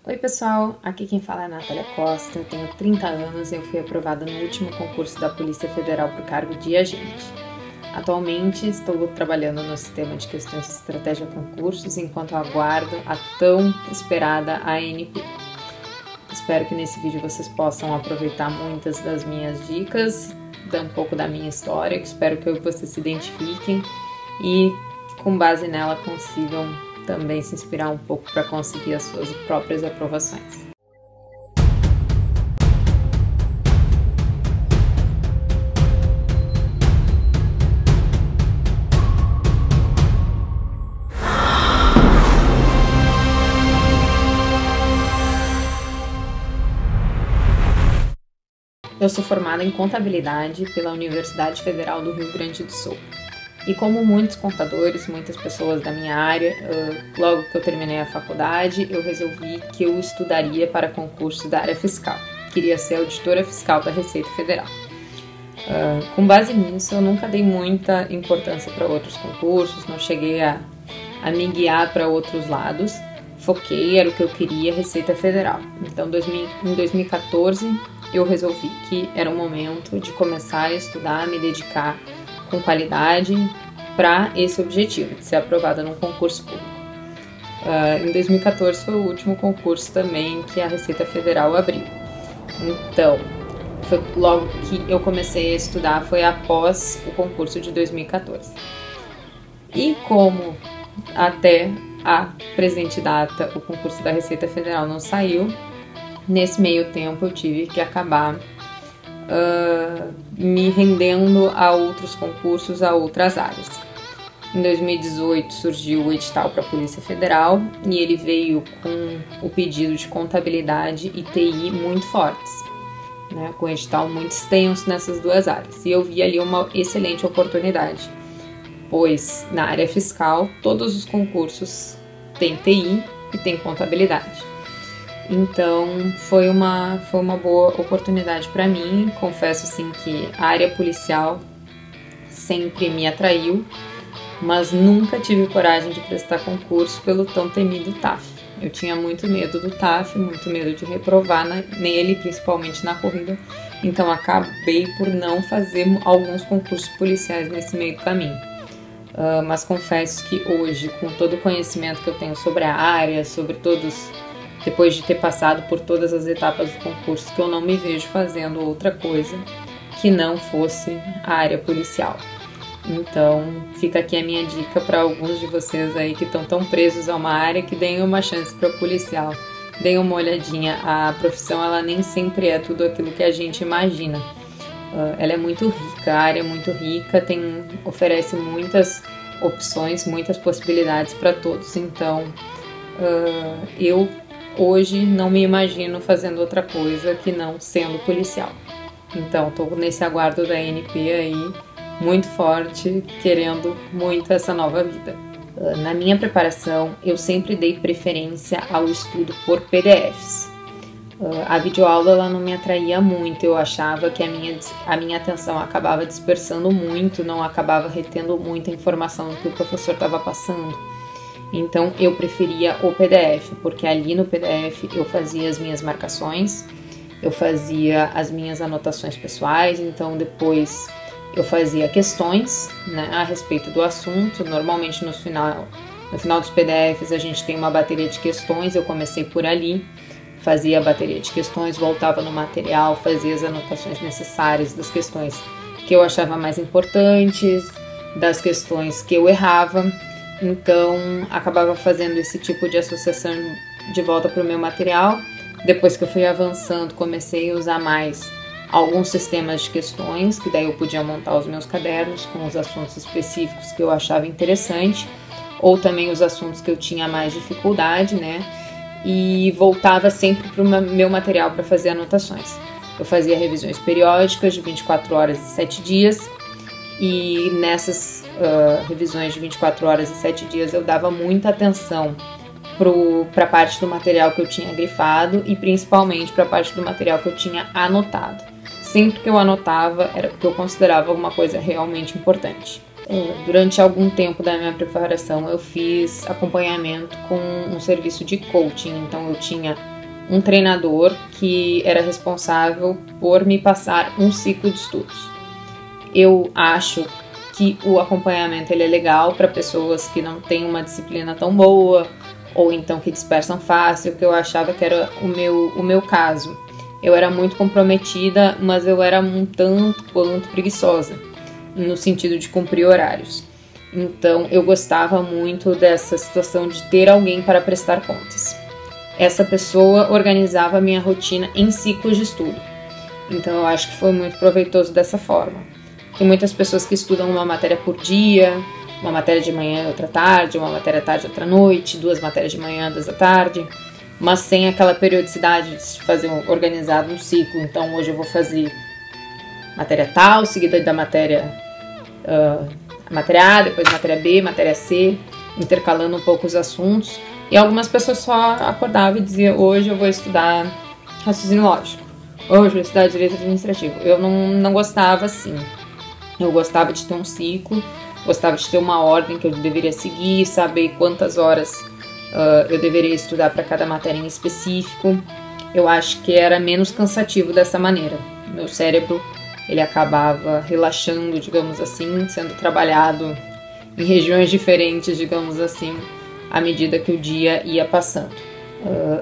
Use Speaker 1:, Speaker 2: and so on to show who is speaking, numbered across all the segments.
Speaker 1: Oi pessoal, aqui quem fala é a Natália Costa, eu tenho 30 anos e eu fui aprovada no último concurso da Polícia Federal para o cargo de agente. Atualmente estou trabalhando no sistema de questões de estratégia concursos enquanto aguardo a tão esperada ANP. Espero que nesse vídeo vocês possam aproveitar muitas das minhas dicas, dar um pouco da minha história, espero que vocês se identifiquem e com base nela consigam também se inspirar um pouco para conseguir as suas próprias aprovações. Eu sou formada em Contabilidade pela Universidade Federal do Rio Grande do Sul. E como muitos contadores, muitas pessoas da minha área, logo que eu terminei a faculdade, eu resolvi que eu estudaria para concurso da área fiscal. Queria ser auditora fiscal da Receita Federal. Com base nisso, eu nunca dei muita importância para outros concursos, não cheguei a me guiar para outros lados. Foquei, era o que eu queria, Receita Federal. Então, em 2014, eu resolvi que era o momento de começar a estudar, me dedicar com qualidade para esse objetivo, de ser aprovada num concurso público. Em 2014 foi o último concurso também que a Receita Federal abriu. Então, foi logo que eu comecei a estudar, foi após o concurso de 2014. E como até a presente data o concurso da Receita Federal não saiu, nesse meio tempo eu tive que acabar me rendendo a outros concursos, a outras áreas. Em 2018 surgiu o edital para a Polícia Federal e ele veio com o pedido de contabilidade e TI muito fortes, né, com edital muito extenso nessas duas áreas. E eu vi ali uma excelente oportunidade, pois na área fiscal todos os concursos têm TI e têm contabilidade. Então foi uma boa oportunidade para mim. Confesso assim que a área policial sempre me atraiu, mas nunca tive coragem de prestar concurso pelo tão temido TAF. Eu tinha muito medo do TAF, muito medo de reprovar nele, principalmente na corrida, então acabei por não fazer alguns concursos policiais nesse meio do caminho. Mas confesso que hoje, com todo o conhecimento que eu tenho sobre a área, depois de ter passado por todas as etapas do concurso, que eu não me vejo fazendo outra coisa que não fosse a área policial. Então, fica aqui a minha dica para alguns de vocês aí que estão tão presos a uma área, que deem uma chance para o policial, deem uma olhadinha. A profissão, ela nem sempre é tudo aquilo que a gente imagina. Ela é muito rica, a área é muito rica, oferece muitas opções, muitas possibilidades para todos. Então, eu hoje não me imagino fazendo outra coisa que não sendo policial. Então, estou nesse aguardo da ANP aí, muito forte, querendo muito essa nova vida. Na minha preparação, eu sempre dei preferência ao estudo por PDFs. A videoaula ela não me atraía muito, eu achava que a minha atenção acabava dispersando muito, não acabava retendo muita informação do que o professor estava passando. Então eu preferia o PDF, porque ali no PDF eu fazia as minhas marcações, eu fazia as minhas anotações pessoais, então depois eu fazia questões, né, a respeito do assunto. Normalmente no final dos PDFs a gente tem uma bateria de questões, eu comecei por ali, fazia a bateria de questões, voltava no material, fazia as anotações necessárias das questões que eu achava mais importantes, das questões que eu errava. Então, acabava fazendo esse tipo de associação de volta para o meu material. Depois que eu fui avançando, comecei a usar mais alguns sistemas de questões, que daí eu podia montar os meus cadernos com os assuntos específicos que eu achava interessante, ou também os assuntos que eu tinha mais dificuldade, né? E voltava sempre para o meu material para fazer anotações. Eu fazia revisões periódicas de 24 horas e 7 dias, e nessas revisões de 24 horas e 7 dias eu dava muita atenção para a parte do material que eu tinha grifado e principalmente para a parte do material que eu tinha anotado. Sempre que eu anotava era porque eu considerava alguma coisa realmente importante. Durante algum tempo da minha preparação eu fiz acompanhamento com um serviço de coaching, então eu tinha um treinador que era responsável por me passar um ciclo de estudos. Eu acho que o acompanhamento ele é legal para pessoas que não têm uma disciplina tão boa ou então que dispersam fácil, que eu achava que era o meu caso. Eu era muito comprometida, mas eu era um tanto quanto preguiçosa, no sentido de cumprir horários. Então eu gostava muito dessa situação de ter alguém para prestar contas. Essa pessoa organizava a minha rotina em ciclos de estudo. Então eu acho que foi muito proveitoso dessa forma. Tem muitas pessoas que estudam uma matéria por dia, uma matéria de manhã e outra tarde, uma matéria tarde e outra noite, 2 matérias de manhã, 2 da tarde, mas sem aquela periodicidade de fazer organizado um ciclo. Então hoje eu vou fazer matéria tal, seguida da matéria A, depois matéria B, matéria C, intercalando um pouco os assuntos. E algumas pessoas só acordavam e diziam: hoje eu vou estudar raciocínio lógico, hoje eu vou estudar direito administrativo. Eu não gostava assim. Eu gostava de ter um ciclo, gostava de ter uma ordem que eu deveria seguir, saber quantas horas eu deveria estudar para cada matéria em específico. Eu acho que era menos cansativo dessa maneira. Meu cérebro ele acabava relaxando, digamos assim, sendo trabalhado em regiões diferentes, digamos assim, à medida que o dia ia passando.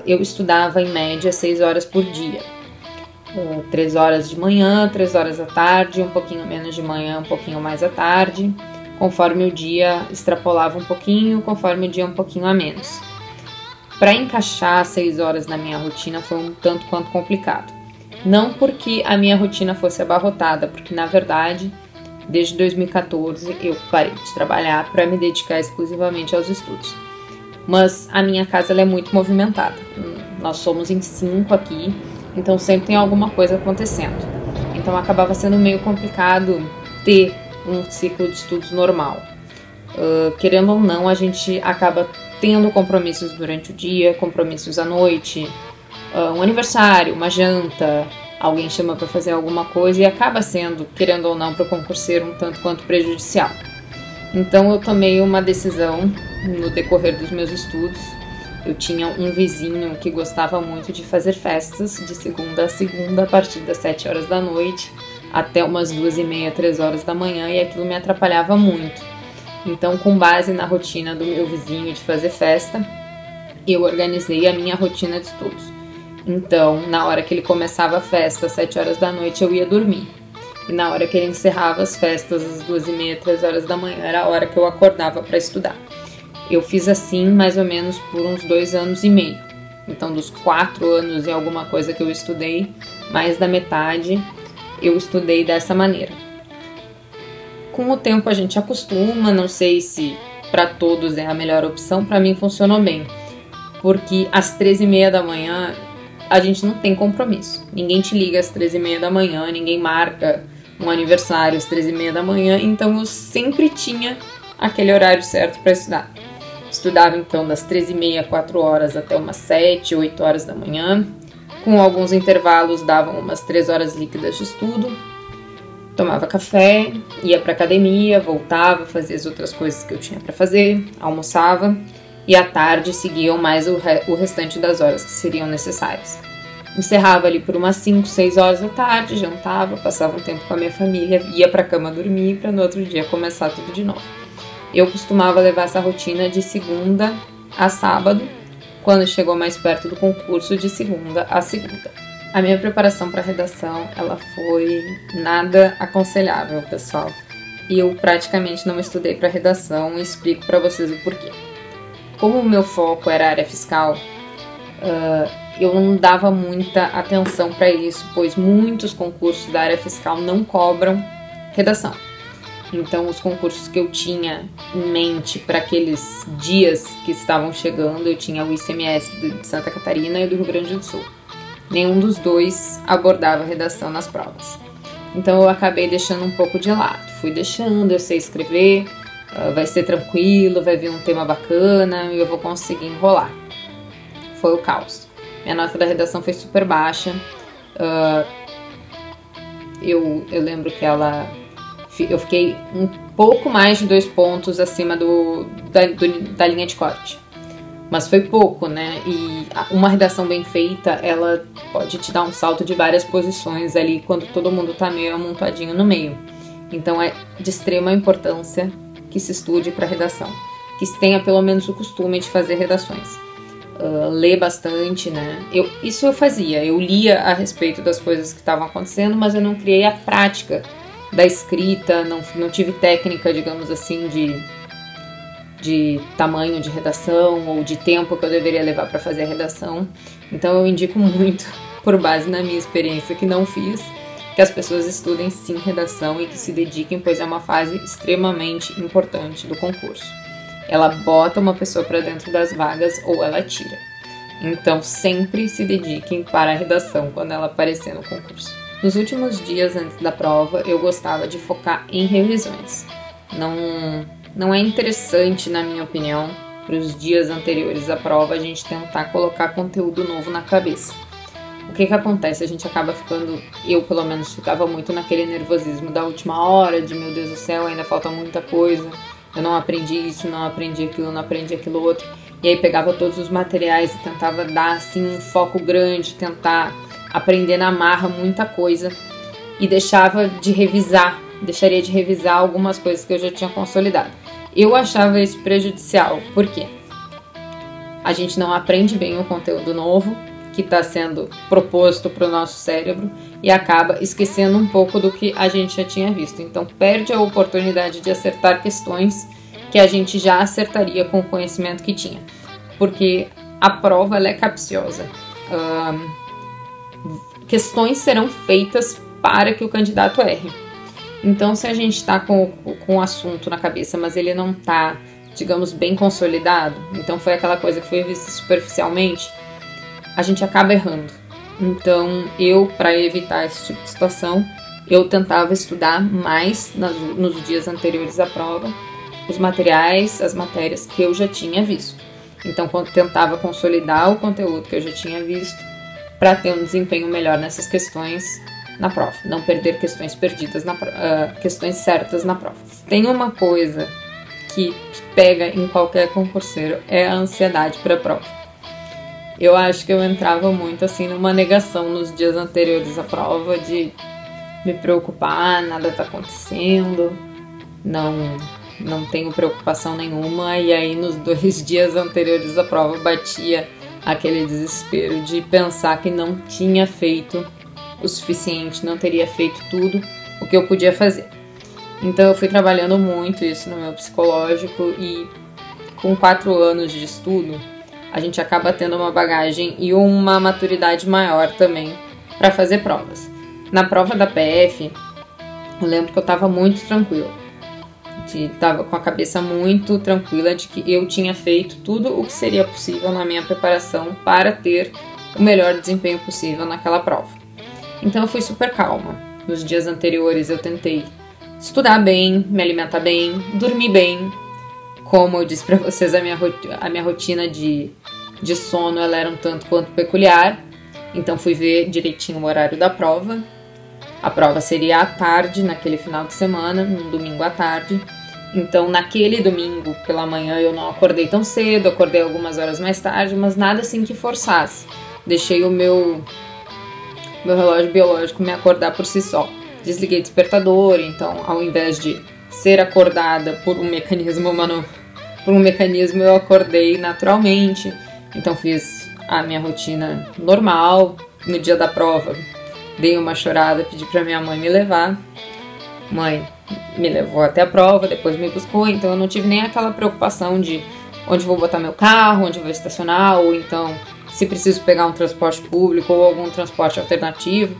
Speaker 1: Eu estudava em média 6 horas por dia. 3 horas de manhã, 3 horas à tarde, um pouquinho menos de manhã, um pouquinho mais à tarde, conforme o dia extrapolava um pouquinho, conforme o dia um pouquinho a menos. Para encaixar 6 horas na minha rotina foi um tanto quanto complicado. Não porque a minha rotina fosse abarrotada, porque na verdade, desde 2014 eu parei de trabalhar para me dedicar exclusivamente aos estudos. Mas a minha casa ela é muito movimentada. Nós somos em 5 aqui, então sempre tem alguma coisa acontecendo. Então acabava sendo meio complicado ter um ciclo de estudos normal. Querendo ou não, a gente acaba tendo compromissos durante o dia, compromissos à noite, um aniversário, uma janta, alguém chama para fazer alguma coisa e acaba sendo, querendo ou não, para o concurseiro um tanto quanto prejudicial. Então eu tomei uma decisão no decorrer dos meus estudos. Eu tinha um vizinho que gostava muito de fazer festas de segunda a segunda, a partir das 7 horas da noite até umas 2h30, 3 horas da manhã, e aquilo me atrapalhava muito. Então, com base na rotina do meu vizinho de fazer festa, eu organizei a minha rotina de estudos. Então, na hora que ele começava a festa, às 7 horas da noite, eu ia dormir. E na hora que ele encerrava as festas, às 2h30, 3 horas da manhã, era a hora que eu acordava para estudar. Eu fiz assim mais ou menos por uns 2 anos e meio. Então, dos 4 anos e alguma coisa que eu estudei, mais da metade eu estudei dessa maneira. Com o tempo a gente acostuma, não sei se para todos é a melhor opção, para mim funcionou bem. Porque às 13h30 da manhã a gente não tem compromisso. Ninguém te liga às 13h30 da manhã, ninguém marca um aniversário às 13h30 da manhã, então eu sempre tinha aquele horário certo para estudar. Estudava então das 13h30, 4 horas até umas 7, 8 horas da manhã. Com alguns intervalos davam umas 3 horas líquidas de estudo. Tomava café, ia para academia, voltava, fazia as outras coisas que eu tinha para fazer, almoçava e à tarde seguiam mais o restante das horas que seriam necessárias. Encerrava ali por umas 5, 6 horas da tarde, jantava, passava um tempo com a minha família, ia para a cama dormir para no outro dia começar tudo de novo. Eu costumava levar essa rotina de segunda a sábado, quando chegou mais perto do concurso, de segunda a segunda. A minha preparação para a redação, ela foi nada aconselhável, pessoal. E eu praticamente não estudei para redação e explico para vocês o porquê. Como o meu foco era a área fiscal, eu não dava muita atenção para isso, pois muitos concursos da área fiscal não cobram redação. Então, os concursos que eu tinha em mente para aqueles dias que estavam chegando, eu tinha o ICMS de Santa Catarina e do Rio Grande do Sul. Nenhum dos dois abordava redação nas provas. Então, eu acabei deixando um pouco de lado. Fui deixando, eu sei escrever, vai ser tranquilo, vai vir um tema bacana e eu vou conseguir enrolar. Foi o caos. Minha nota da redação foi super baixa. Eu lembro que eu fiquei um pouco mais de 2 pontos acima da linha de corte. Mas foi pouco, né? E uma redação bem feita, ela pode te dar um salto de várias posições ali quando todo mundo tá meio amontadinho no meio. Então é de extrema importância que se estude para redação, que se tenha pelo menos o costume de fazer redações. Ler bastante, né? Isso eu fazia, eu lia a respeito das coisas que estavam acontecendo, mas eu não criei a prática da escrita, não tive técnica, digamos assim, de tamanho de redação ou de tempo que eu deveria levar para fazer a redação. Então eu indico muito, por base na minha experiência que não fiz, que as pessoas estudem sim redação e que se dediquem, pois é uma fase extremamente importante do concurso. Ela bota uma pessoa para dentro das vagas ou ela tira. Então sempre se dediquem para a redação quando ela aparecer no concurso. Nos últimos dias antes da prova, eu gostava de focar em revisões. Não é interessante, na minha opinião, para os dias anteriores à prova a gente tentar colocar conteúdo novo na cabeça. O que acontece? A gente acaba ficando, eu pelo menos ficava muito naquele nervosismo da última hora, de meu Deus do céu, ainda falta muita coisa, eu não aprendi isso, não aprendi aquilo, não aprendi aquilo outro. E aí pegava todos os materiais e tentava dar assim um foco grande, tentar aprender na marra muita coisa e deixaria de revisar algumas coisas que eu já tinha consolidado. Eu achava isso prejudicial, por quê? A gente não aprende bem o conteúdo novo que está sendo proposto para o nosso cérebro e acaba esquecendo um pouco do que a gente já tinha visto. Então perde a oportunidade de acertar questões que a gente já acertaria com o conhecimento que tinha. Porque a prova ela é capciosa. Questões serão feitas para que o candidato erre. Então, se a gente está com o assunto na cabeça, mas ele não está, digamos, bem consolidado, então foi aquela coisa que foi vista superficialmente, a gente acaba errando. Então, para evitar esse tipo de situação, eu tentava estudar mais nos dias anteriores à prova, os materiais, as matérias que eu já tinha visto. Então, tentava consolidar o conteúdo que eu já tinha visto para ter um desempenho melhor nessas questões na prova, não perder questões perdidas, questões certas na prova. Tem uma coisa que pega em qualquer concurseiro, é a ansiedade para a prova. Eu acho que eu entrava muito assim numa negação nos dias anteriores à prova, de me preocupar, nada tá acontecendo, não tenho preocupação nenhuma, e aí nos 2 dias anteriores à prova batia aquele desespero de pensar que não tinha feito o suficiente, não teria feito tudo o que eu podia fazer. Então eu fui trabalhando muito isso no meu psicológico, e com 4 anos de estudo a gente acaba tendo uma bagagem e uma maturidade maior também para fazer provas. Na prova da PF, eu lembro que eu estava muito tranquila, estava com a cabeça muito tranquila de que eu tinha feito tudo o que seria possível na minha preparação para ter o melhor desempenho possível naquela prova. Então eu fui super calma. Nos dias anteriores eu tentei estudar bem, me alimentar bem, dormir bem. Como eu disse para vocês, a minha rotina de sono ela era um tanto quanto peculiar. Então fui ver direitinho o horário da prova. A prova seria à tarde, naquele final de semana, num domingo à tarde. Então naquele domingo pela manhã eu não acordei tão cedo, acordei algumas horas mais tarde, mas nada assim que forçasse. Deixei o meu relógio biológico me acordar por si só. Desliguei o despertador, então ao invés de ser acordada por um mecanismo eu acordei naturalmente. Então fiz a minha rotina normal. No dia da prova dei uma chorada, pedi pra minha mãe me levar. Mãe me levou até a prova, depois me buscou, então eu não tive nem aquela preocupação de onde vou botar meu carro, onde vou estacionar, ou então se preciso pegar um transporte público ou algum transporte alternativo,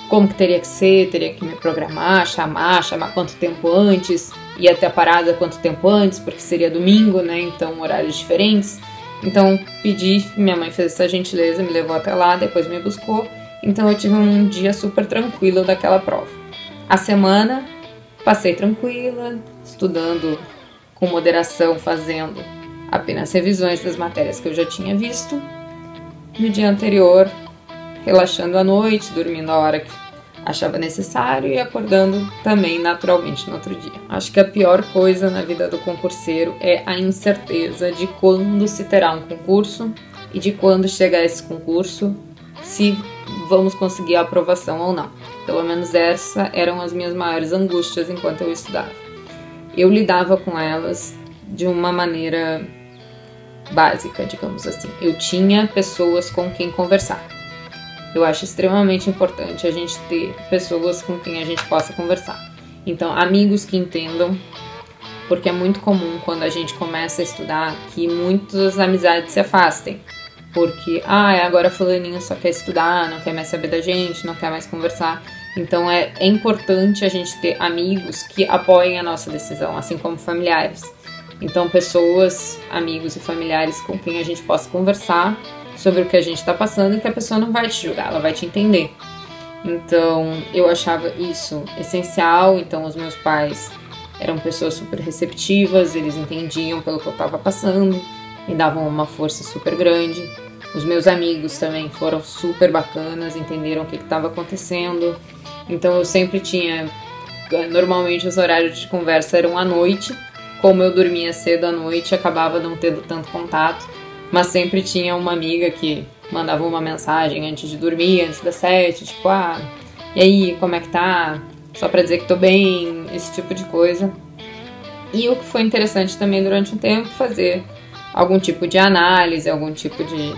Speaker 1: como que teria que ser, teria que me programar, chamar quanto tempo antes, ir até a parada quanto tempo antes, porque seria domingo, né, então horários diferentes. Então pedi, minha mãe fez essa gentileza, me levou até lá, depois me buscou, então eu tive um dia super tranquilo daquela prova. A semana passei tranquila, estudando com moderação, fazendo apenas revisões das matérias que eu já tinha visto. No dia anterior, relaxando à noite, dormindo a achava necessário e acordando também naturalmente no outro dia. Acho que a pior coisa na vida do concurseiro é a incerteza de quando se terá um concurso e de quando chegar esse concurso, se vamos conseguir a aprovação ou não. Pelo menos essas eram as minhas maiores angústias enquanto eu estudava. Eu lidava com elas de uma maneira básica, digamos assim. Eu tinha pessoas com quem conversar. Eu acho extremamente importante a gente ter pessoas com quem a gente possa conversar. Então, amigos que entendam, porque é muito comum quando a gente começa a estudar que muitas amizades se afastem. Porque, agora fulaninho só quer estudar, não quer mais saber da gente, não quer mais conversar. Então, é importante a gente ter amigos que apoiem a nossa decisão, assim como familiares. Então, pessoas, amigos e familiares com quem a gente possa conversar sobre o que a gente está passando e que a pessoa não vai te julgar, ela vai te entender. Então, eu achava isso essencial. Então, os meus pais eram pessoas super receptivas, eles entendiam pelo que eu estava passando, me davam uma força super grande. Os meus amigos também foram super bacanas, entenderam o que estava acontecendo. Então, eu sempre tinha... Normalmente, os horários de conversa eram à noite. Como eu dormia cedo à noite, acabava não tendo tanto contato, mas sempre tinha uma amiga que mandava uma mensagem antes de dormir, antes das 7, tipo, e aí, como é que tá? Só pra dizer que tô bem, esse tipo de coisa. E o que foi interessante também durante um tempo, fazer algum tipo de análise, algum tipo de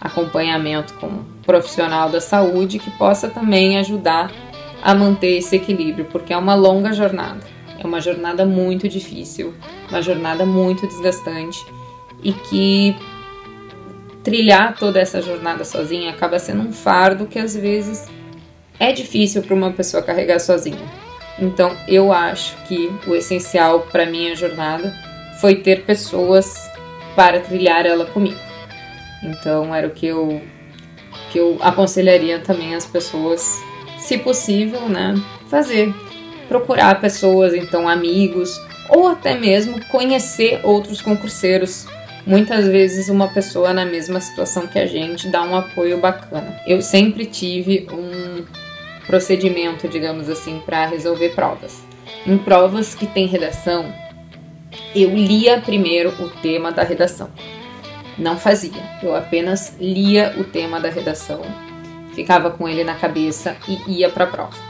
Speaker 1: acompanhamento com um profissional da saúde que possa também ajudar a manter esse equilíbrio, porque é uma longa jornada. É uma jornada muito difícil, uma jornada muito desgastante e que trilhar toda essa jornada sozinha acaba sendo um fardo que às vezes é difícil para uma pessoa carregar sozinha. Então eu acho que o essencial para minha jornada foi ter pessoas para trilhar ela comigo. Então era o que eu aconselharia também as pessoas, se possível, né, fazer. Procurar pessoas, então amigos, ou até mesmo conhecer outros concurseiros. Muitas vezes uma pessoa na mesma situação que a gente dá um apoio bacana. Eu sempre tive um procedimento, digamos assim, para resolver provas. Em provas que tem redação, eu lia primeiro o tema da redação. Não fazia, eu apenas lia o tema da redação, ficava com ele na cabeça e ia para a prova.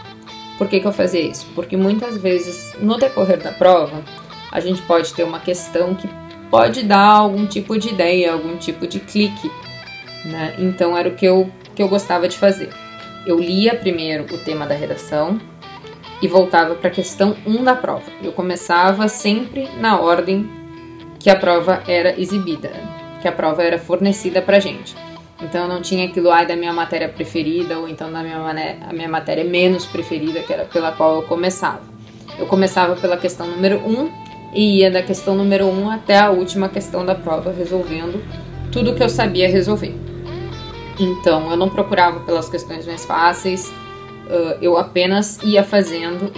Speaker 1: Por que eu fazia isso? Porque muitas vezes, no decorrer da prova, a gente pode ter uma questão que pode dar algum tipo de ideia, algum tipo de clique, né? Então, era o que eu gostava de fazer. Eu lia primeiro o tema da redação e voltava para a questão 1 da prova. Eu começava sempre na ordem que a prova era exibida, que a prova era fornecida para a gente. Então eu não tinha aquilo da minha matéria preferida ou então da a minha matéria menos preferida, que era pela qual eu começava. Eu começava pela questão número 1 e ia da questão número 1 até a última questão da prova, resolvendo tudo que eu sabia resolver. Então eu não procurava pelas questões mais fáceis, eu apenas ia fazendo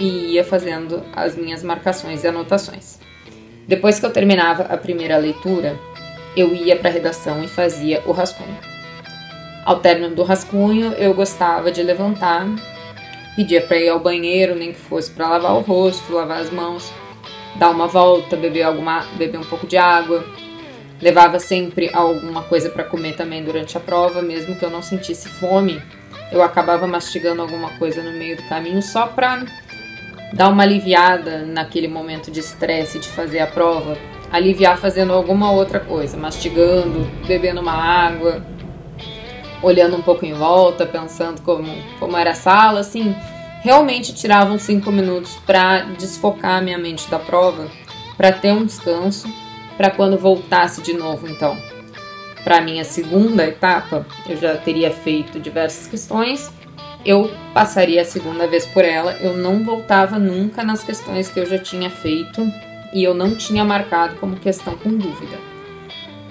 Speaker 1: as minhas marcações e anotações. Depois que eu terminava a primeira leitura, eu ia para a redação e fazia o rascunho. Ao término do rascunho, eu gostava de levantar, pedia para ir ao banheiro, nem que fosse para lavar o rosto, lavar as mãos, dar uma volta, beber um pouco de água. Levava sempre alguma coisa para comer também durante a prova, mesmo que eu não sentisse fome. Eu acabava mastigando alguma coisa no meio do caminho só para dar uma aliviada naquele momento de estresse de fazer a prova. Aliviar fazendo alguma outra coisa, mastigando, bebendo uma água, olhando um pouco em volta, pensando como era a sala, assim. Realmente tirava uns 5 minutos para desfocar a minha mente da prova, para ter um descanso, para quando voltasse de novo, então, para a minha segunda etapa, eu já teria feito diversas questões, eu passaria a segunda vez por ela, eu não voltava nunca nas questões que eu já tinha feito e eu não tinha marcado como questão com dúvida,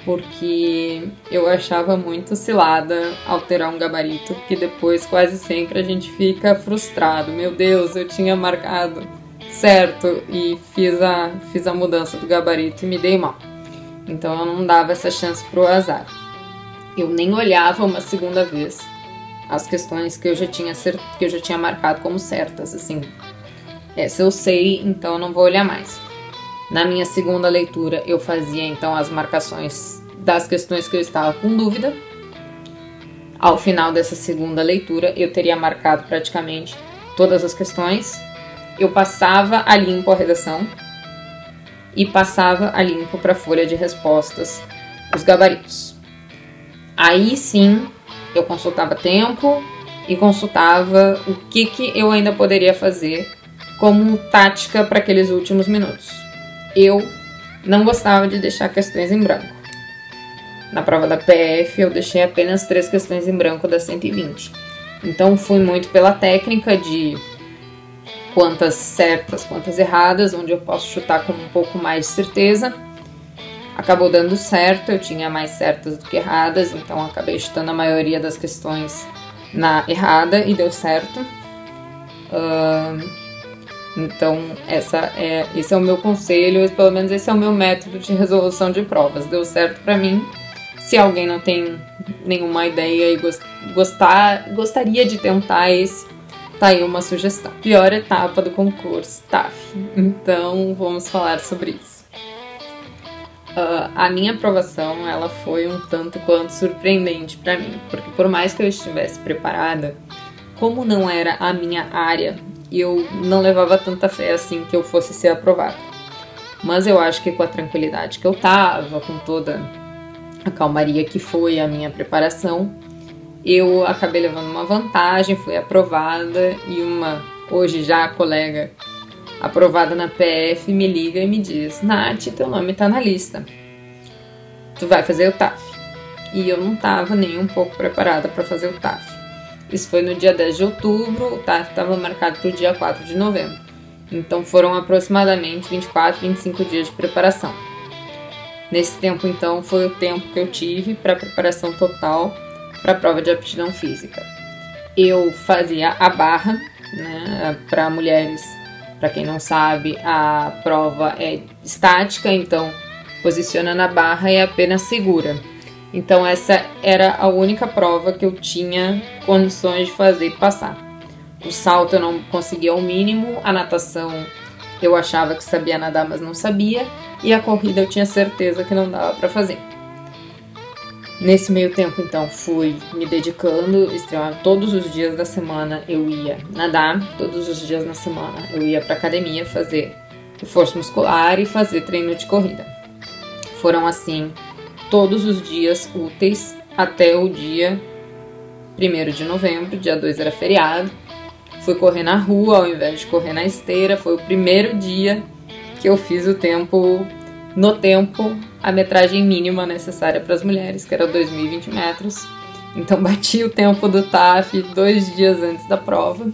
Speaker 1: porque eu achava muito cilada alterar um gabarito, que depois quase sempre a gente fica frustrado. Meu Deus, eu tinha marcado certo e fiz a mudança do gabarito e me dei mal. Então eu não dava essa chance pro azar. Eu nem olhava uma segunda vez as questões que eu já tinha marcado como certas, assim. Se eu sei, então eu não vou olhar mais. Na minha segunda leitura, eu fazia então as marcações das questões que eu estava com dúvida. Ao final dessa segunda leitura, eu teria marcado praticamente todas as questões. Eu passava a limpo a redação e passava a limpo para a folha de respostas os gabaritos. Aí sim, eu consultava tempo e consultava o que eu ainda poderia fazer como tática para aqueles últimos minutos. Eu não gostava de deixar questões em branco. Na prova da PF, eu deixei apenas 3 questões em branco das 120. Então, fui muito pela técnica de quantas certas, quantas erradas, onde eu posso chutar com um pouco mais de certeza. Acabou dando certo, eu tinha mais certas do que erradas, então acabei chutando a maioria das questões na errada e deu certo. Então, esse é o meu conselho, pelo menos esse é o meu método de resolução de provas. Deu certo pra mim. Se alguém não tem nenhuma ideia e gostaria de tentar esse, tá aí uma sugestão. Pior etapa do concurso, TAF. Então, vamos falar sobre isso. A minha aprovação, ela foi um tanto quanto surpreendente pra mim, porque por mais que eu estivesse preparada, como não era a minha área, eu não levava tanta fé assim que eu fosse ser aprovada. Mas eu acho que com a tranquilidade que eu tava, com toda a calmaria que foi a minha preparação, eu acabei levando uma vantagem, fui aprovada e uma, hoje já colega aprovada na PF, me liga e me diz: Nath, teu nome tá na lista, tu vai fazer o TAF. E eu não tava nem um pouco preparada para fazer o TAF. Isso foi no dia 10 de outubro, o TAF estava marcado para o dia 4 de novembro. Então foram aproximadamente 24, 25 dias de preparação. Nesse tempo, então, foi o tempo que eu tive para preparação total para a prova de aptidão física. Eu fazia a barra, né, para mulheres. Para quem não sabe, a prova é estática, então posiciona na barra e apenas segura. Então essa era a única prova que eu tinha condições de fazer e passar. O salto eu não conseguia ao mínimo, a natação eu achava que sabia nadar, mas não sabia, e a corrida eu tinha certeza que não dava para fazer. Nesse meio tempo, então, fui me dedicando, todos os dias da semana eu ia nadar, todos os dias na semana eu ia para academia fazer reforço muscular e fazer treino de corrida. Foram assim todos os dias úteis até o dia 1º de novembro, dia 2 era feriado. Fui correr na rua ao invés de correr na esteira, foi o primeiro dia que eu fiz o tempo, no tempo, a metragem mínima necessária para as mulheres, que era 2.020 metros. Então bati o tempo do TAF 2 dias antes da prova.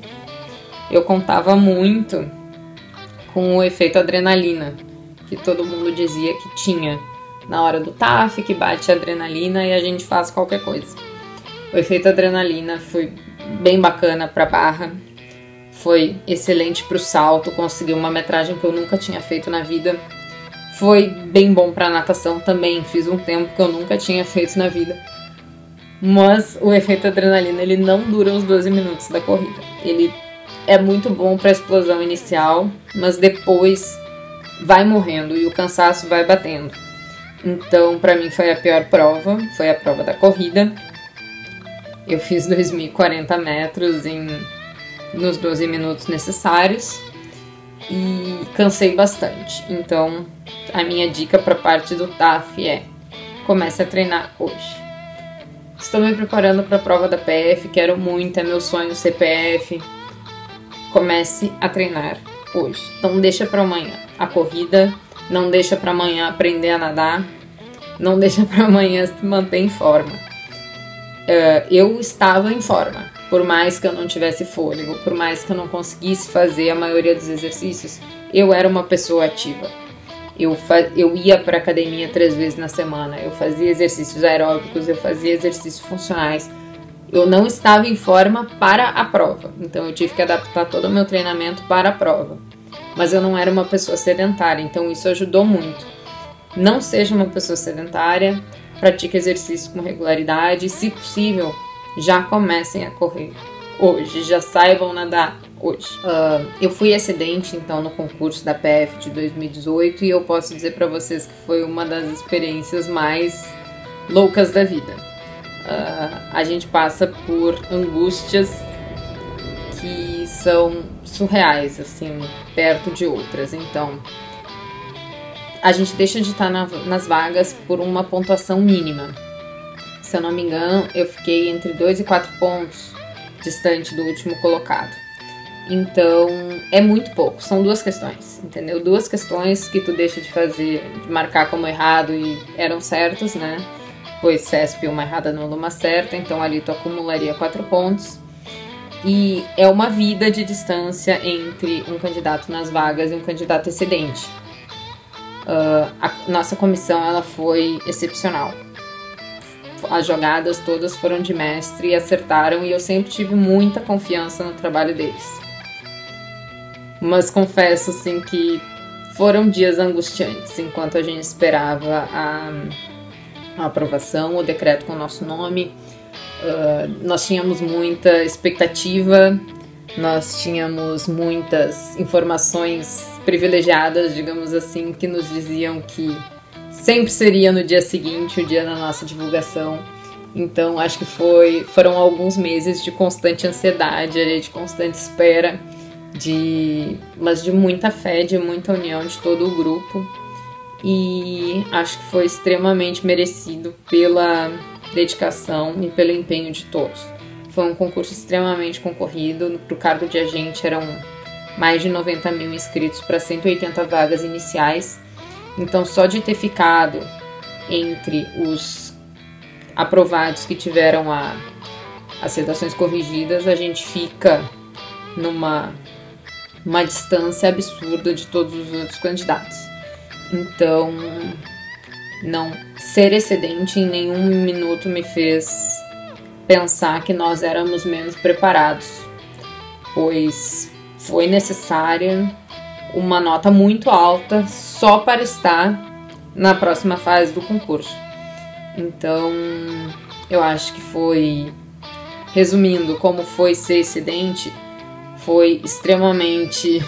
Speaker 1: Eu contava muito com o efeito adrenalina, que todo mundo dizia que tinha na hora do TAF, que bate a adrenalina e a gente faz qualquer coisa. O efeito adrenalina foi bem bacana para barra, foi excelente para o salto, consegui uma metragem que eu nunca tinha feito na vida. Foi bem bom para natação também, fiz um tempo que eu nunca tinha feito na vida. Mas o efeito adrenalina, ele não dura os 12 minutos da corrida. Ele é muito bom para a explosão inicial, mas depois vai morrendo e o cansaço vai batendo. Então, para mim foi a pior prova, foi a prova da corrida. Eu fiz 2.040 metros nos 12 minutos necessários e cansei bastante. Então, a minha dica para a parte do TAF é: comece a treinar hoje. Estou me preparando para a prova da PF, quero muito, é meu sonho CPF. Comece a treinar hoje. Não deixa para amanhã a corrida, não deixa para amanhã aprender a nadar, não deixa para amanhã se manter em forma. Eu estava em forma, por mais que eu não tivesse fôlego, por mais que eu não conseguisse fazer a maioria dos exercícios, eu era uma pessoa ativa. Eu ia para academia 3 vezes na semana, eu fazia exercícios aeróbicos, eu fazia exercícios funcionais. Eu não estava em forma para a prova, então eu tive que adaptar todo o meu treinamento para a prova. Mas eu não era uma pessoa sedentária, então isso ajudou muito. Não seja uma pessoa sedentária, pratique exercício com regularidade, se possível, já comecem a correr hoje, já saibam nadar hoje. Eu fui excedente, então, no concurso da PF de 2018 e eu posso dizer para vocês que foi uma das experiências mais loucas da vida. A gente passa por angústias que são surreais, assim, perto de outras. Então, a gente deixa de estar nas vagas por uma pontuação mínima. Se eu não me engano, eu fiquei entre 2 e 4 pontos distante do último colocado. Então, é muito pouco. São 2 questões, entendeu? 2 questões que tu deixa de fazer, de marcar como errado e eram certas, né? Pois CESP, uma errada anula uma certa, então ali tu acumularia 4 pontos. E é uma vida de distância entre um candidato nas vagas e um candidato excedente. A nossa comissão, ela foi excepcional. As jogadas todas foram de mestre e acertaram, e eu sempre tive muita confiança no trabalho deles. Mas confesso, assim, que foram dias angustiantes enquanto a gente esperava a aprovação, o decreto com o nosso nome. Nós tínhamos muita expectativa, nós tínhamos muitas informações privilegiadas, digamos assim, que nos diziam que sempre seria no dia seguinte, o dia da nossa divulgação. Então, acho que foram alguns meses de constante ansiedade, de constante espera, mas de muita fé, de muita união de todo o grupo. E acho que foi extremamente merecido pela dedicação e pelo empenho de todos. Foi um concurso extremamente concorrido. Para o cargo de agente eram mais de 90 mil inscritos para 180 vagas iniciais. Então, só de ter ficado entre os aprovados que tiveram as redações corrigidas, a gente fica numa distância absurda de todos os outros candidatos. Então, não ser excedente em nenhum minuto me fez pensar que nós éramos menos preparados, pois foi necessária uma nota muito alta só para estar na próxima fase do concurso. Então, eu acho que foi, resumindo, como foi ser excedente, foi extremamente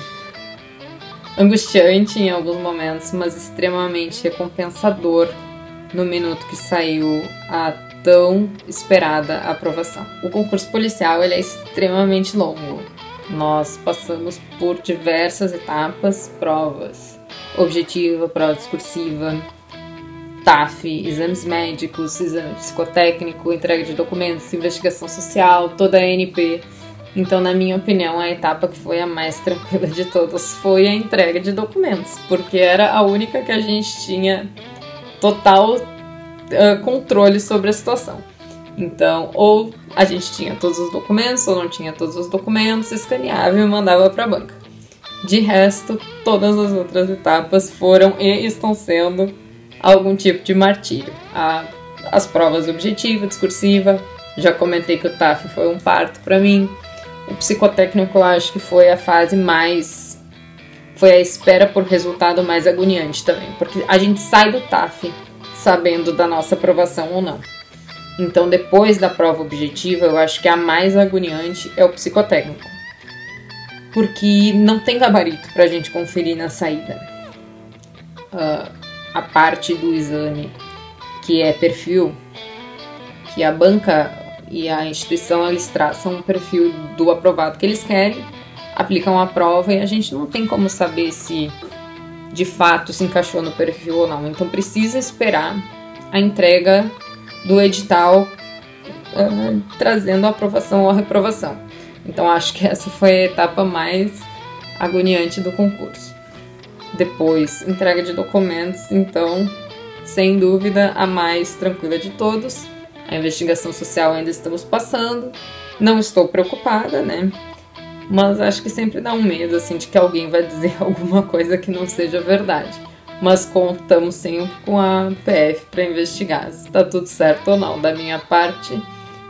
Speaker 1: angustiante em alguns momentos, mas extremamente recompensador no minuto que saiu a tão esperada aprovação. O concurso policial, ele é extremamente longo. Nós passamos por diversas etapas, provas objetiva, prova discursiva, TAF, exames médicos, exame psicotécnico, entrega de documentos, investigação social, toda a ANP. Então, na minha opinião, a etapa que foi a mais tranquila de todas foi a entrega de documentos, porque era a única que a gente tinha total controle sobre a situação. Então, ou a gente tinha todos os documentos, ou não tinha todos os documentos, escaneava e mandava para a banca. De resto, todas as outras etapas foram e estão sendo algum tipo de martírio. As provas objetiva, discursiva, já comentei que o TAF foi um parto para mim. O psicotécnico, eu acho que foi a fase mais... foi a espera por resultado mais agoniante também, porque a gente sai do TAF sabendo da nossa aprovação ou não. Então, depois da prova objetiva, eu acho que a mais agoniante é o psicotécnico, porque não tem gabarito pra gente conferir na saída. A parte do exame, que é perfil, que a banca e a instituição, eles traçam um perfil do aprovado que eles querem, aplicam a prova e a gente não tem como saber se de fato se encaixou no perfil ou não. Então precisa esperar a entrega do edital trazendo a aprovação ou a reprovação. Então acho que essa foi a etapa mais agoniante do concurso. Depois, entrega de documentos, então, sem dúvida, a mais tranquila de todos. A investigação social ainda estamos passando. Não estou preocupada, né? Mas acho que sempre dá um medo, assim, de que alguém vai dizer alguma coisa que não seja verdade. Mas contamos sempre com a PF para investigar se está tudo certo ou não. Da minha parte,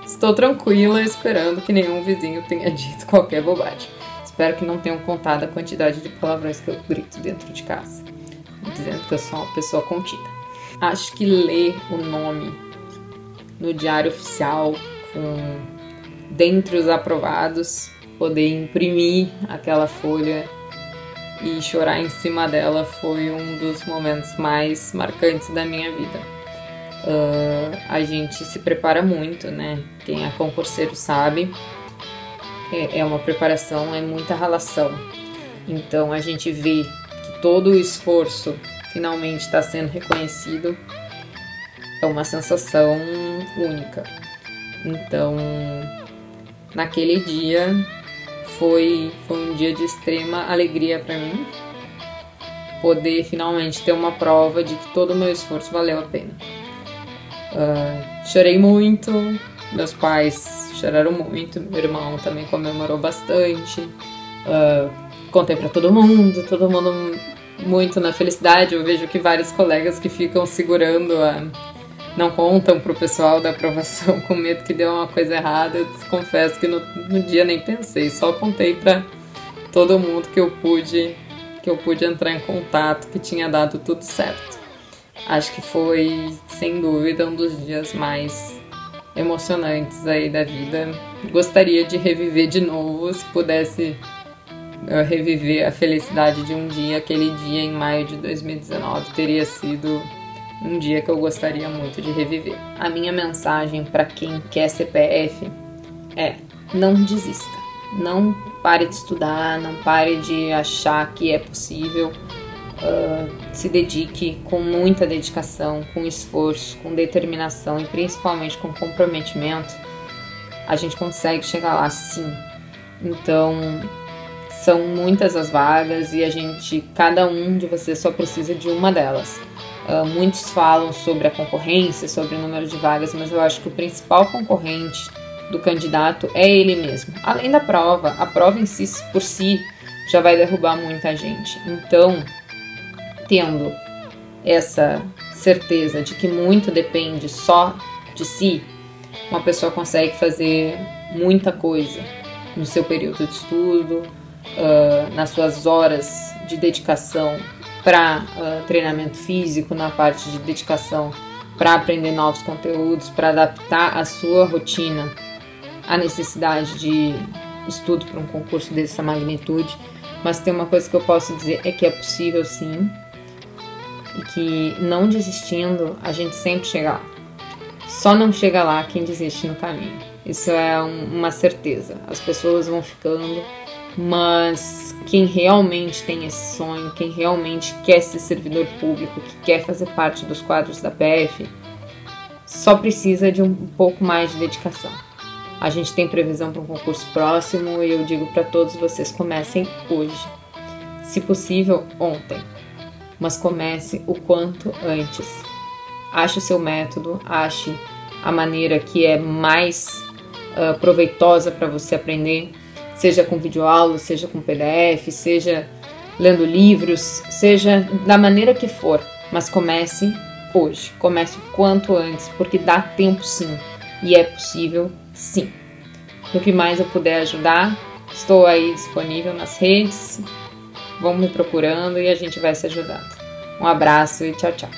Speaker 1: estou tranquila, esperando que nenhum vizinho tenha dito qualquer bobagem. Espero que não tenham contado a quantidade de palavrões que eu grito dentro de casa, dizendo que eu sou uma pessoa contida. Acho que ler o nome no Diário Oficial dentre os aprovados, poder imprimir aquela folha e chorar em cima dela foi um dos momentos mais marcantes da minha vida. A gente se prepara muito, né? Quem é concurseiro sabe, é uma preparação, é muita ralação. Então a gente vê que todo o esforço finalmente está sendo reconhecido, é uma sensação única. Então, naquele dia foi um dia de extrema alegria para mim, poder finalmente ter uma prova de que todo o meu esforço valeu a pena. Chorei muito, meus pais choraram muito, meu irmão também comemorou bastante, contei para todo mundo muito na felicidade. Eu vejo que vários colegas que ficam segurando, não contam pro pessoal da aprovação com medo que deu uma coisa errada. Eu confesso que no dia nem pensei, só contei para todo mundo que eu pude entrar em contato, que tinha dado tudo certo. Acho que foi, sem dúvida, um dos dias mais emocionantes aí da vida. Gostaria de reviver de novo, se pudesse reviver a felicidade de um dia. Aquele dia em maio de 2019 teria sido um dia que eu gostaria muito de reviver. A minha mensagem para quem quer CPF é: não desista, não pare de estudar, não pare de achar que é possível. Se dedique com muita dedicação, com esforço, com determinação e principalmente com comprometimento. A gente consegue chegar lá, sim. Então, são muitas as vagas e cada um de vocês só precisa de uma delas. Muitos falam sobre a concorrência, sobre o número de vagas, mas eu acho que o principal concorrente do candidato é ele mesmo. Além da prova, a prova em si, por si, já vai derrubar muita gente. Então, tendo essa certeza de que muito depende só de si, uma pessoa consegue fazer muita coisa no seu período de estudo, nas suas horas de dedicação para treinamento físico, na parte de dedicação para aprender novos conteúdos, para adaptar a sua rotina à necessidade de estudo para um concurso dessa magnitude. Mas tem uma coisa que eu posso dizer, é que é possível sim, e que não desistindo, a gente sempre chega lá. Só não chega lá quem desiste no caminho. Isso é uma certeza. As pessoas vão ficando, mas quem realmente tem esse sonho, quem realmente quer ser servidor público, que quer fazer parte dos quadros da PF, só precisa de um pouco mais de dedicação. A gente tem previsão para um concurso próximo e eu digo para todos vocês, comecem hoje. Se possível, ontem. Mas comece o quanto antes. Ache o seu método, ache a maneira que é mais proveitosa para você aprender, seja com videoaula, seja com PDF, seja lendo livros, seja da maneira que for, mas comece hoje, comece o quanto antes, porque dá tempo sim, e é possível sim. No que mais eu puder ajudar, estou aí disponível nas redes, vão me procurando e a gente vai se ajudando. Um abraço e tchau, tchau.